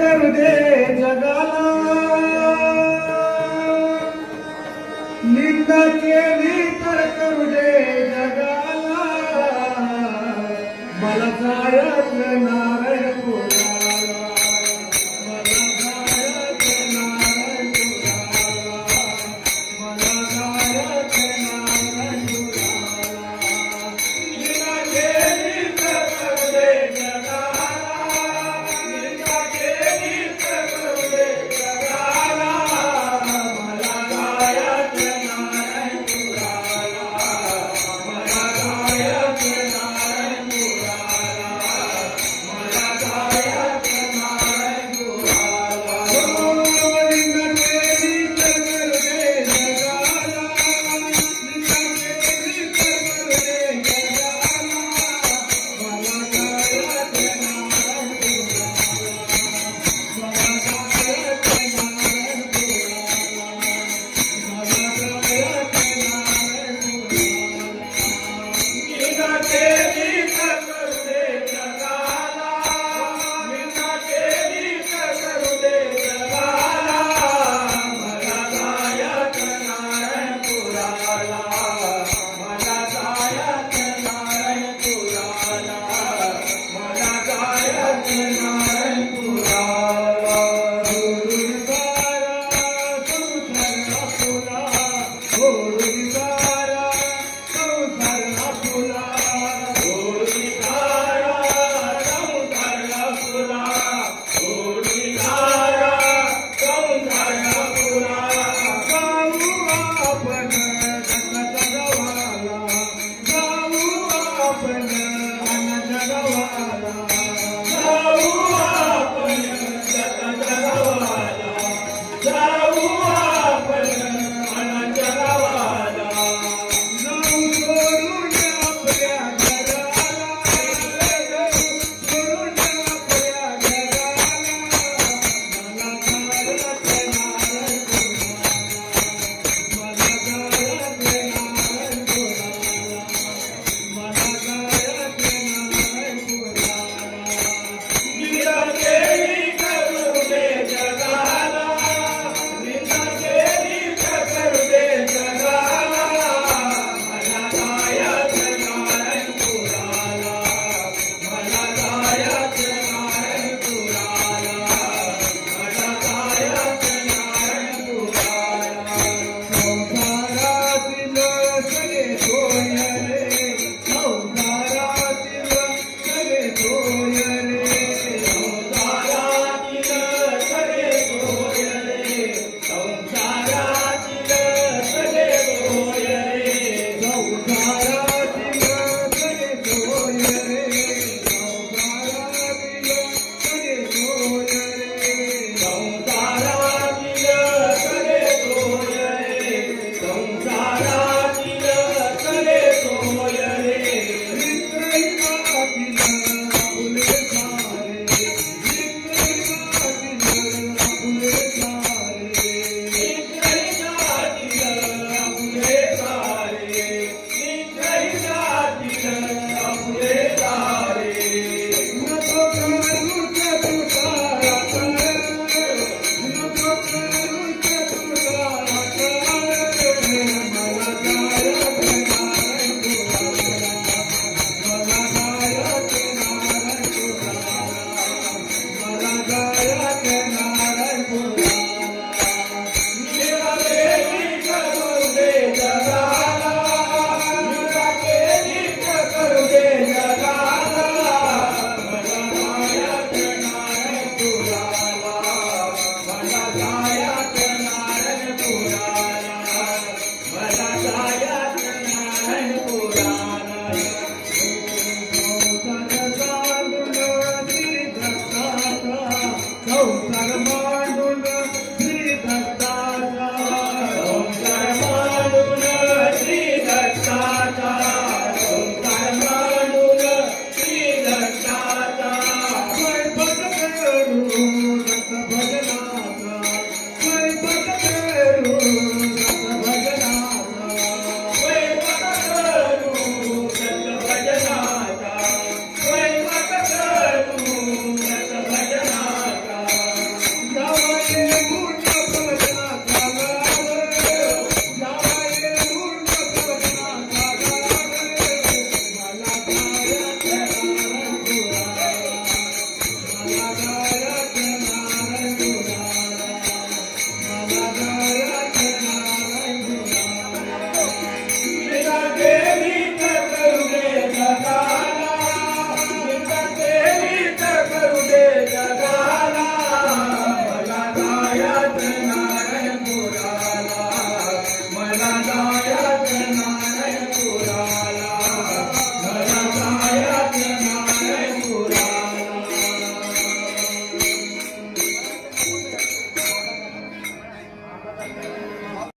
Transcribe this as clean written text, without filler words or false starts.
करू दे जगाला, निंदा केली तर करू दे जगाला, मला जायचं नारायण पुराला, मला जायचं नारायण पुराला, मला जायचं नारायण पुराला, निंदा केली तर करू दे जगाला, निंदा केली तर करू दे जगाला, मला जायचं नारायण पुराला, मला जायचं नारायण पुराला, मला जायचं नारायण पुराला. हो, निंदा केली तर करू दे जगाला, निंदा केली तर करू दे जगाला, मला जायचं नारायण पुराला, मला जायचं नारायण पुराला, मला जायचं नारायण पुराला. निंदा केली तर करू दे जगाला, निंदा केली तर करू दे जगाला, मला जायचं नारायण पुराला, मला जायचं नारायण पुराला, मला जायचं नारायण पुराला. हुरुडकारा संसार फुला, हुरुडकारा संसार फुला, हुरुडकारा संसार फुला, जाऊ आपण जगाच्या गावाला, जाऊ आपण अनाच्या गावाला, जाऊ आपण जगाच्या गावाला, जाऊ आपण अनाच्या गावाला, जाऊ सोडून आपल्या घराला, जाऊ सोडून आपल्या घराला, मला जायचं नारायण पुराला, मला जायचं नारायण पुराला, मला जायचं नारायण पुराला. निंदा केली करू दे जगाला, निंदा केली करू दे जगाला, मला जायचं नारायण पुराला, मला जायचं नारायण पुराला, मला जायचं नारायण पुराला. संसारातील सगळे सोय रे, संसारातील सगळे सोय रे, संसारातील सगळे सोय रे, संसारातील सगळे सोय रे, संसारातील सगळे सोय रे, संसारातील सगळे सोय रे, संसारातील सगळे सोय रे, संसारातील सगळे सोय रे, मित्रही मातील आपुले सारे, मित्रही मातील आपुले सारे, मित्रही मातील आपुले सारे, मित्रही मातील आपुले सारे. नको करूच तू सारा कर, नको करूच तू सारा कर, मला जायचं नारायण पुराला, मला जायचं नारायण पुराला, मला जायचं नारायण पुराला. निंदा केली करू दे जगाला, निंदा केली करू दे जगाला, मला जायचं नारायण पुराला, मला जायचं नारायण पुराला, मला जायचं नारायण पुराला. संसार चालून श्री दत्ताचा, संसार